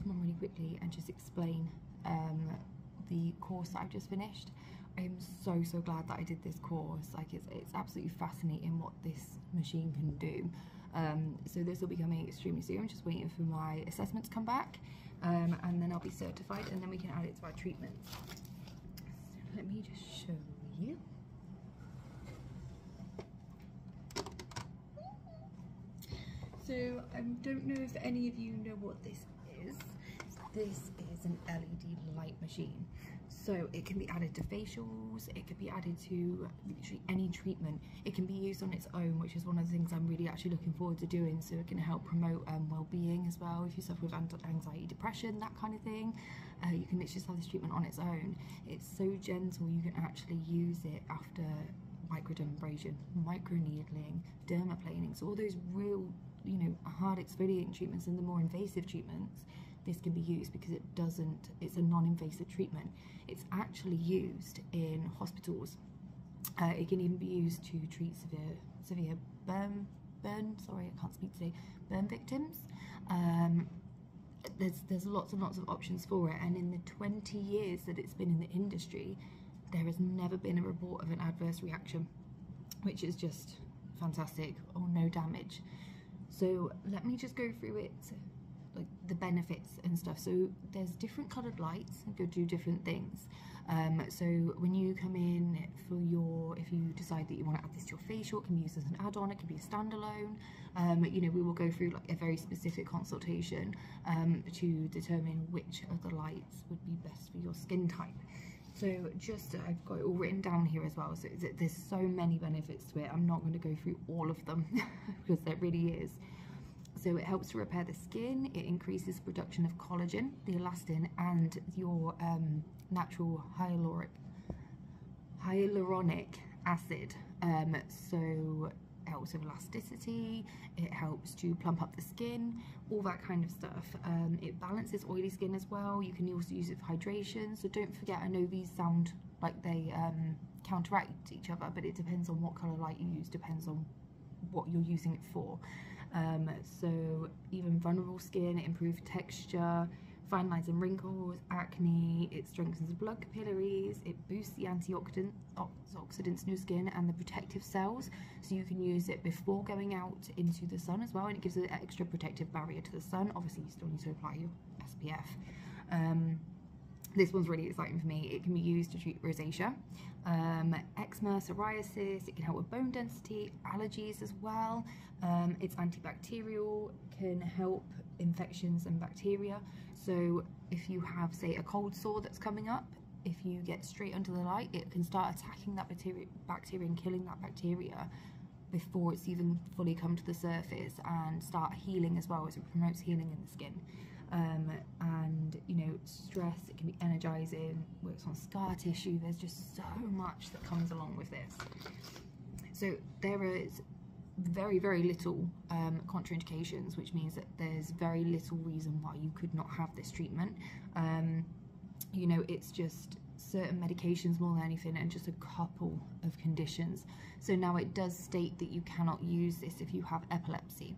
come on really quickly and just explain the course that I've just finished. I am so glad that I did this course. Like, it's absolutely fascinating what this machine can do. So this will be coming extremely soon. I'm just waiting for my assessment to come back, and then I'll be certified, and then we can add it to our treatments. So let me just show you. So I don't know if any of you know what this is. This is an LED light machine. So it can be added to facials, it could be added to literally any treatment. It can be used on its own, which is one of the things I'm really actually looking forward to doing. So it can help promote well-being as well. If you suffer with anxiety, depression, that kind of thing, you can literally just have this treatment on its own. It's so gentle, you can actually use it after microdermabrasion, microneedling, dermaplaning, so all those real, you know, hard exfoliating treatments and the more invasive treatments, this can be used because it's a non-invasive treatment. It's actually used in hospitals. It can even be used to treat severe burn victims. There's lots and lots of options for it, and in the 20 years that it's been in the industry, there has never been a report of an adverse reaction, which is just fantastic, or no damage. So let me just go through it, like the benefits and stuff. So there's different coloured lights and go do different things. So when you come in for if you decide that you want to add this to your facial, it can be used as an add-on, it can be a standalone. You know, we will go through like a very specific consultation to determine which of the lights would be best for your skin type. So just, I've got it all written down here as well, so there's so many benefits to it. I'm not going to go through all of them because there really is. So it helps to repair the skin, it increases the production of collagen, the elastin, and your natural hyaluronic acid. So it helps with elasticity, it helps to plump up the skin, all that kind of stuff. It balances oily skin as well. You can also use it for hydration. So don't forget, I know these sound like they counteract each other, but it depends on what colour light you use, depends on what you're using it for. So even vulnerable skin, it improves texture, fine lines and wrinkles, acne, it strengthens blood capillaries, it boosts the antioxidants in your skin and the protective cells, so you can use it before going out into the sun as well, and it gives an extra protective barrier to the sun. Obviously you still need to apply your SPF. This one's really exciting for me. It can be used to treat rosacea, eczema, psoriasis. It can help with bone density, allergies as well. It's antibacterial, can help infections and bacteria. So if you have, say, a cold sore that's coming up, if you get straight under the light, it can start attacking that bacteria and killing that bacteria before it's even fully come to the surface, and start healing as well, as it promotes healing in the skin. And you know, stress, it can be energizing, works on scar tissue. There's just so much that comes along with this. So there is very little contraindications, which means that there's very little reason why you could not have this treatment. You know, it's just certain medications more than anything, and just a couple of conditions. So now it does state that you cannot use this if you have epilepsy.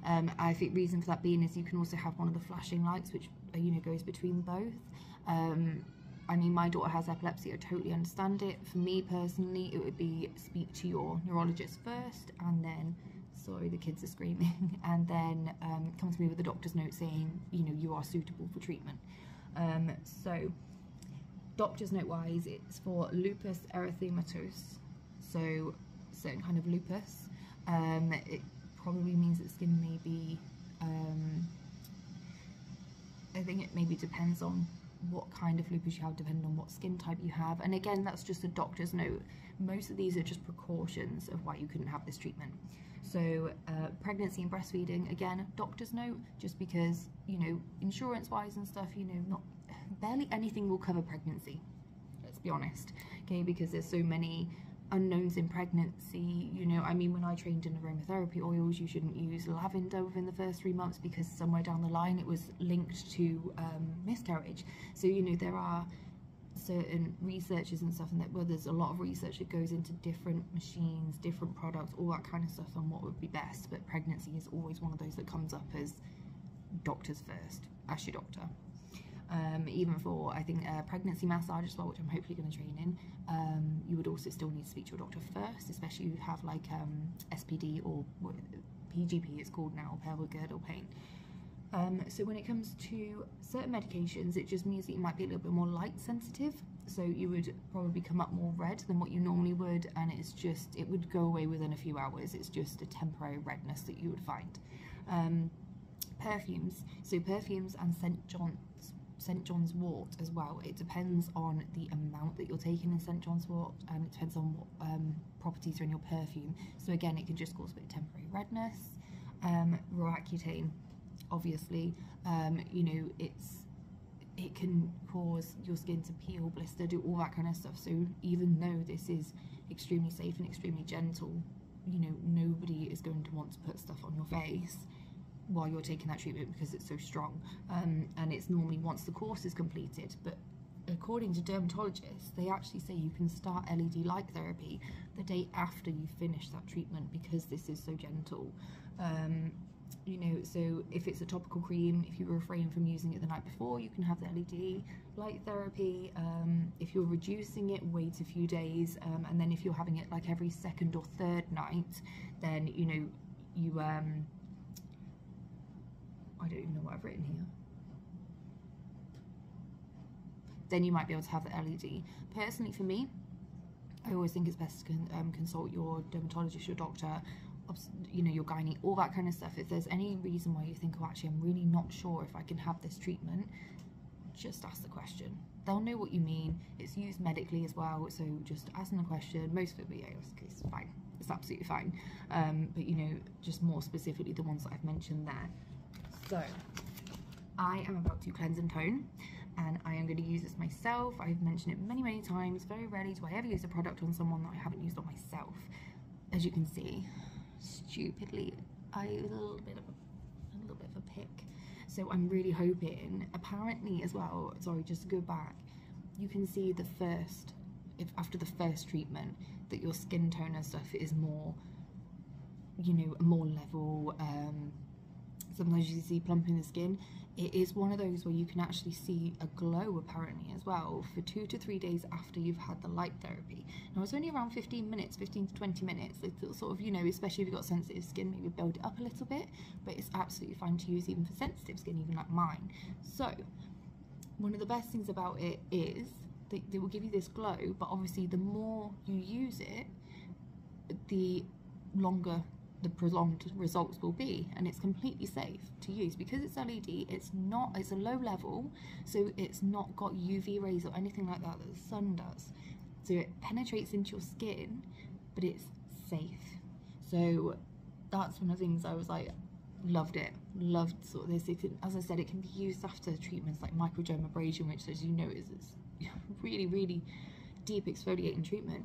I think reason for that being is you can also have one of the flashing lights, which you know, goes between both. I mean, my daughter has epilepsy, I totally understand it. For me personally, it would be speak to your neurologist first, and then, sorry, the kids are screaming, and then come to me with a doctor's note saying, you know, you are suitable for treatment. So doctor's note wise, it's for lupus erythematosus, so certain kind of lupus. It probably means that skin may be, I think it maybe depends on what kind of lupus you have, depending on what skin type you have. And again, that's just a doctor's note. Most of these are just precautions of why you couldn't have this treatment. So pregnancy and breastfeeding, again, doctor's note, just because, you know, insurance wise and stuff, you know, barely anything will cover pregnancy, let's be honest, okay, because there's so many unknowns in pregnancy. You know, I mean, when I trained in aromatherapy oils, you shouldn't use lavender within the first 3 months because somewhere down the line it was linked to miscarriage. So, you know, there are certain researchers and stuff, and that, well, there's a lot of research that goes into different machines, different products, all that kind of stuff on what would be best. But pregnancy is always one of those that comes up as doctors first. Ask your doctor. Even for, I think, pregnancy massage as well, which I'm hopefully going to train in, you would also still need to speak to your doctor first, especially if you have like SPD or PGP it's called now, pelvic girdle pain. So when it comes to certain medications, it just means that you might be a little bit more light sensitive, so you would probably come up more red than what you normally would, and it would go away within a few hours. It's just a temporary redness that you would find. Perfumes, so perfumes and St. John's wort as well. It depends on the amount that you're taking in St. John's wort, and it depends on what properties are in your perfume. So again, it can just cause a bit of temporary redness. Roaccutane, obviously, you know, it can cause your skin to peel, blister, do all that kind of stuff. So even though this is extremely safe and extremely gentle, you know, nobody is going to want to put stuff on your face while you're taking that treatment because it's so strong, and it's normally once the course is completed. But according to dermatologists, they actually say you can start LED light therapy the day after you finish that treatment because this is so gentle. You know, so if it's a topical cream, if you refrain from using it the night before, you can have the LED light therapy. If you're reducing it, wait a few days, and then if you're having it like every second or third night, then, you know, you I don't even know what I've written here. Then you might be able to have the LED. Personally, for me, I always think it's best to consult your dermatologist, your doctor, you know, your gynae, all that kind of stuff. If there's any reason why you think, oh, actually, I'm really not sure if I can have this treatment, just ask the question. They'll know what you mean. It's used medically as well, so just ask them the question. Most of it will be, yeah, it's fine. It's absolutely fine. But, you know, just more specifically the ones that I've mentioned there. So, I am about to cleanse and tone, and I am going to use this myself. I've mentioned it many times. Very rarely do I ever use a product on someone that I haven't used on myself. As you can see, stupidly, I was a little bit of a pick. So I'm really hoping, apparently as well, sorry, just to go back, you can see the first, after the first treatment, that your skin tone and stuff is more, you know, more level. Sometimes you see plumping the skin. It is one of those where you can actually see a glow apparently as well for 2 to 3 days after you've had the light therapy. Now it's only around 15 to 20 minutes. It's sort of, you know, especially if you've got sensitive skin, maybe build it up a little bit, but it's absolutely fine to use even for sensitive skin, even like mine. So one of the best things about it is that they will give you this glow, but obviously the more you use it, the longer the prolonged results will be, and it's completely safe to use because it's LED. It's a low level, so it's not got UV rays or anything like that the sun does, so it penetrates into your skin, but it's safe. So that's one of the things I was like, loved sort of this. It can, as I said, it can be used after treatments like microdermabrasion, which, as you know, is really deep exfoliating treatment.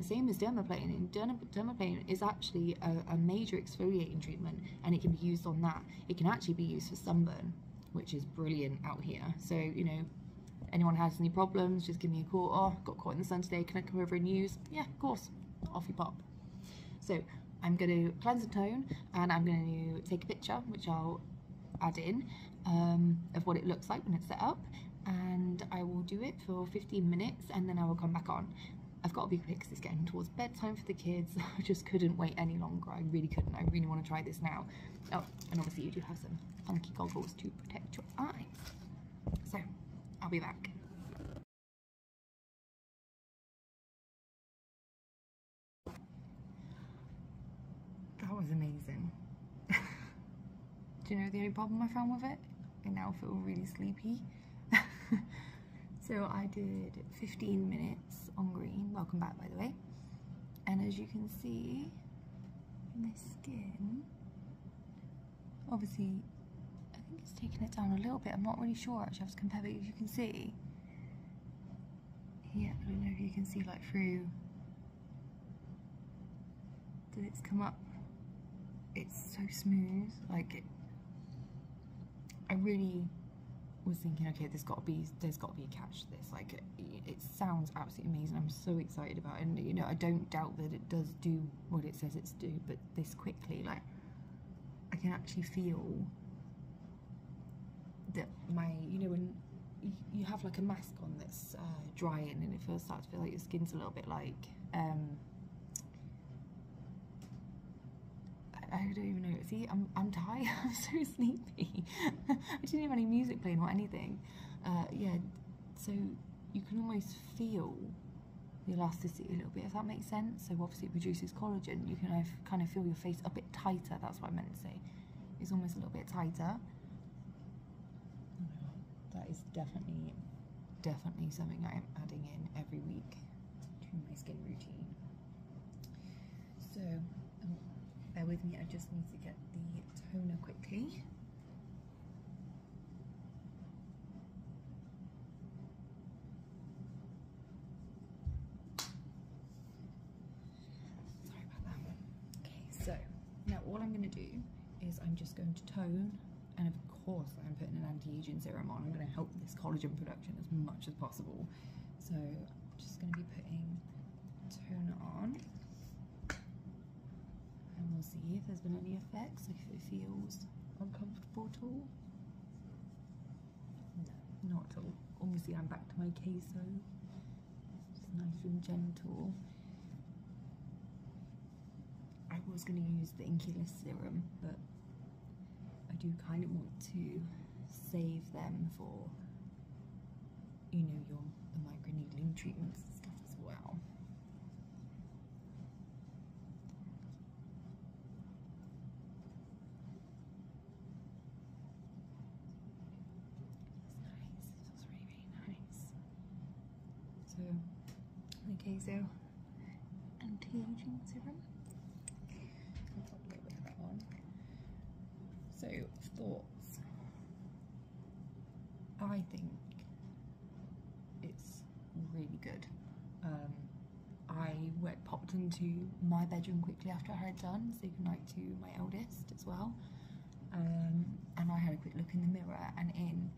Same as dermaplaning. Dermaplaning is actually a major exfoliating treatment, and it can be used on that. It can actually be used for sunburn, which is brilliant out here. So, you know, anyone has any problems, just give me a call. Oh, got caught in the sun today, can I come over and use? Yeah, of course. Off you pop. So I'm going to cleanse and tone, and I'm going to take a picture, which I'll add in, of what it looks like when it's set up. And I will do it for 15 minutes and then I will come back on. I've got to be quick because it's getting towards bedtime for the kids. I just couldn't wait any longer. I really couldn't. I really want to try this now. Oh, and obviously you do have some funky goggles to protect your eyes. So, I'll be back. That was amazing. Do you know the only problem I found with it? I now feel really sleepy. So I did 15 minutes on green. Welcome back, by the way. And as you can see, my skin, obviously, I think it's taken it down a little bit. I'm not really sure actually. I have to compare, but as you can see, yeah, I don't know if you can see like through. Did it's come up? It's so smooth. Like, I really was thinking, okay, there's got to be a catch to this. Like, it sounds absolutely amazing. I'm so excited about it, and you know, I don't doubt that it does do what it says it's do, but this quickly, like, I can actually feel that you know, when you have like a mask on that's drying and it feels, starts to feel like your skin's a little bit like, I don't even know. See, I'm tired. I'm so sleepy. I didn't have any music playing or anything. Yeah, so you can almost feel the elasticity a little bit, if that makes sense. So obviously it produces collagen. You can kind of feel your face a bit tighter. That's what I meant to say. It's almost a little bit tighter. That is definitely something I am adding in every week to my skin routine. So, bear with me, I just need to get the toner quickly. Sorry about that. Okay, so now all I'm going to do is I'm just going to tone, and of course I'm putting an anti-aging serum on. I'm going to help this collagen production as much as possible. So I'm just going to be putting toner on. And we'll see if there's been any effects, if it feels uncomfortable at all. No, not at all. Obviously I'm back to my queso. Just nice and gentle. I was going to use the Inculus serum, but I do kind of want to save them for, you know, the microneedling treatments and stuff as well. It's nice. It feels really, really nice. So, okay, so anti-aging serum. I'll put a little bit of that on. So, thoughts. I think it's really good. I popped into my bedroom quickly after I had done, say goodnight to my eldest as well. And I had a quick look in the mirror, and in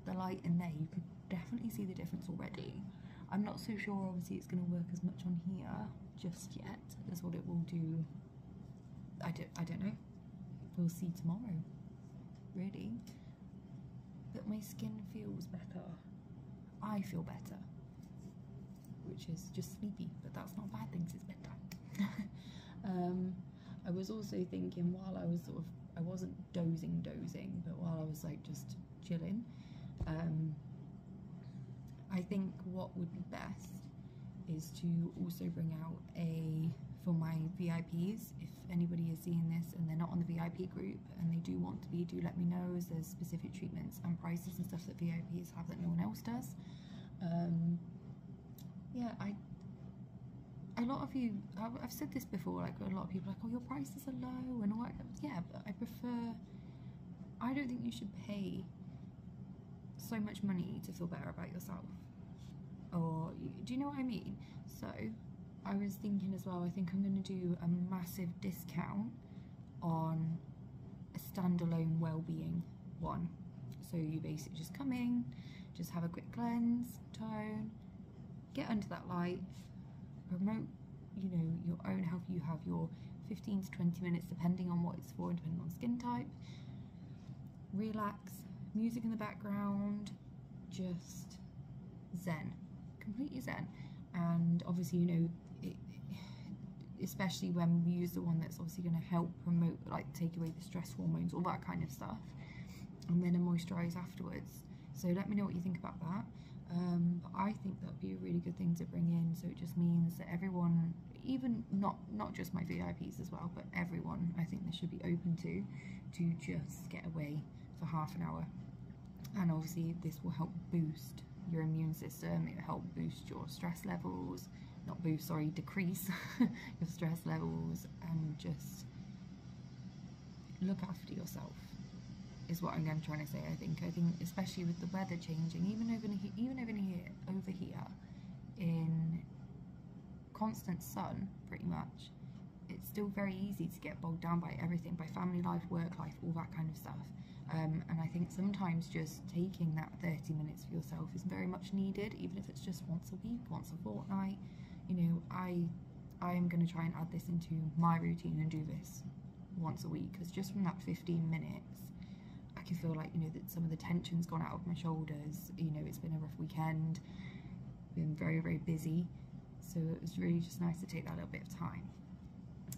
the light in there you could definitely see the difference already. I'm not so sure obviously it's going to work as much on here just yet as what it will do. I don't know. We'll see tomorrow, really. But my skin feels better. I feel better, which is just sleepy, but that's not a bad thing, 'cause it's bedtime. I was also thinking while I was I wasn't dozing, but while I was like just chilling, I think what would be best is to also bring out for my VIPs, if anybody is seeing this and they're not on the VIP group and they do want to be, do let me know, as there's specific treatments and prices and stuff that VIPs have that no one else does. Yeah, a lot of you, I've said this before, like a lot of people are like, oh, your prices are low and all that. Yeah, but I don't think you should pay so much money to feel better about yourself. Or, do you know what I mean? So, I was thinking as well, I think I'm going to do a massive discount on a standalone well-being one. So you basically just come in, just have a quick cleanse, tone, get under that light, promote, you know, your own health. You have your 15 to 20 minutes depending on what it's for, depending on skin type. Relax, music in the background, just zen, completely zen. And obviously, you know, especially when we use the one that's obviously going to help promote, like take away the stress hormones, all that kind of stuff, and then a moisturize afterwards. So let me know what you think about that. But I think that would be a really good thing to bring in, so it just means that everyone, even not just my VIPs as well, but everyone, I think this should be open to just get away for half an hour. And obviously this will help boost your immune system, it will help boost your stress levels, not boost, sorry, decrease your stress levels, and just look after yourself is what I'm trying to say. I think especially with the weather changing, even over here in constant sun pretty much, it's still very easy to get bogged down by everything, by family life, work life, all that kind of stuff. And I think sometimes just taking that 30 minutes for yourself is very much needed, even if it's just once a week, once a fortnight. You know, I am going to try and add this into my routine and do this once a week, because just from that 15 minutes, I I can feel like, you know, that some of the tension's gone out of my shoulders. You know, it's been a rough weekend, been very, very busy, so it was really just nice to take that little bit of time.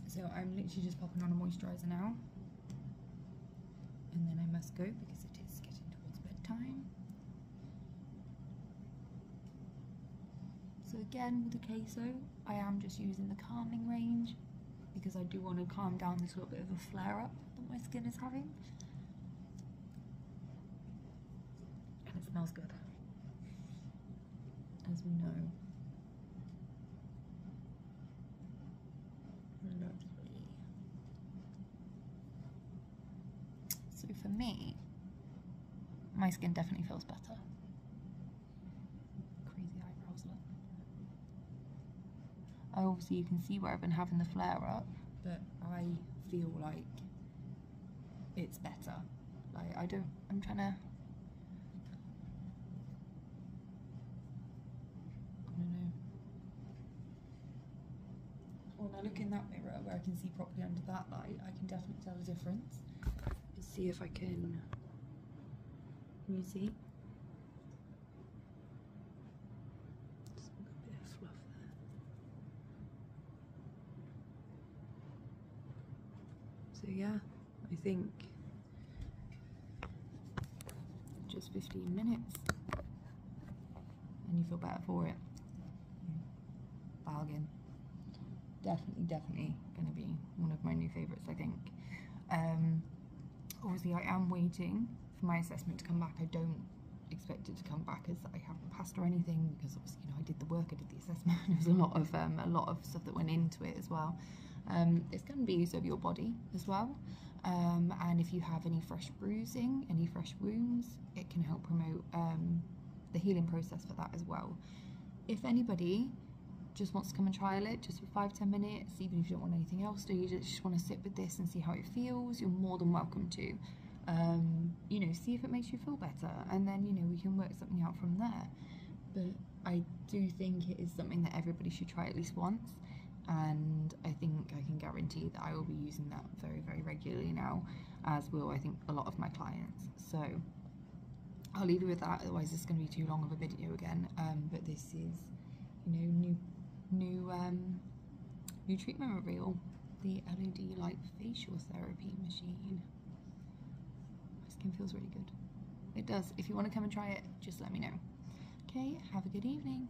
So I'm literally just popping on a moisturiser now, and then I must go because it is getting towards bedtime. So again, with the queso, I am just using the calming range because I do want to calm down this little bit of a flare-up that my skin is having. And it smells good, as we know. Lovely. So for me, my skin definitely feels better. Crazy eyebrows, look. Obviously you can see where I've been having the flare up, but I feel like it's better. Like I'm trying to, I don't know. When I look in that mirror where I can see properly under that light, I can definitely tell the difference. Let's see if I can you see? Just a bit of fluff there. So yeah, I think just 15 minutes and you feel better for it. Bargain. Definitely going to be one of my new favourites, I think. Obviously I am waiting for my assessment to come back. I don't expect it to come back as I haven't passed or anything, because obviously, you know, I did the work, I did the assessment. There was a lot of stuff that went into it as well. It's going to be used over your body as well, and if you have any fresh bruising, any fresh wounds, it can help promote the healing process for that as well. If anybody just wants to come and trial it just for 5-10 minutes, even if you don't want anything else, or you just want to sit with this and see how it feels, you're more than welcome to. You know, see if it makes you feel better, and then, you know, we can work something out from there. But I do think it is something that everybody should try at least once, and I think I can guarantee that I will be using that very, very regularly now, as will, I think, a lot of my clients. So I'll leave you with that, otherwise this is going to be too long of a video again. But this is, you know, new treatment reveal, the LED light facial therapy machine. My skin feels really good. It does. If you want to come and try it, just let me know. Okay, have a good evening.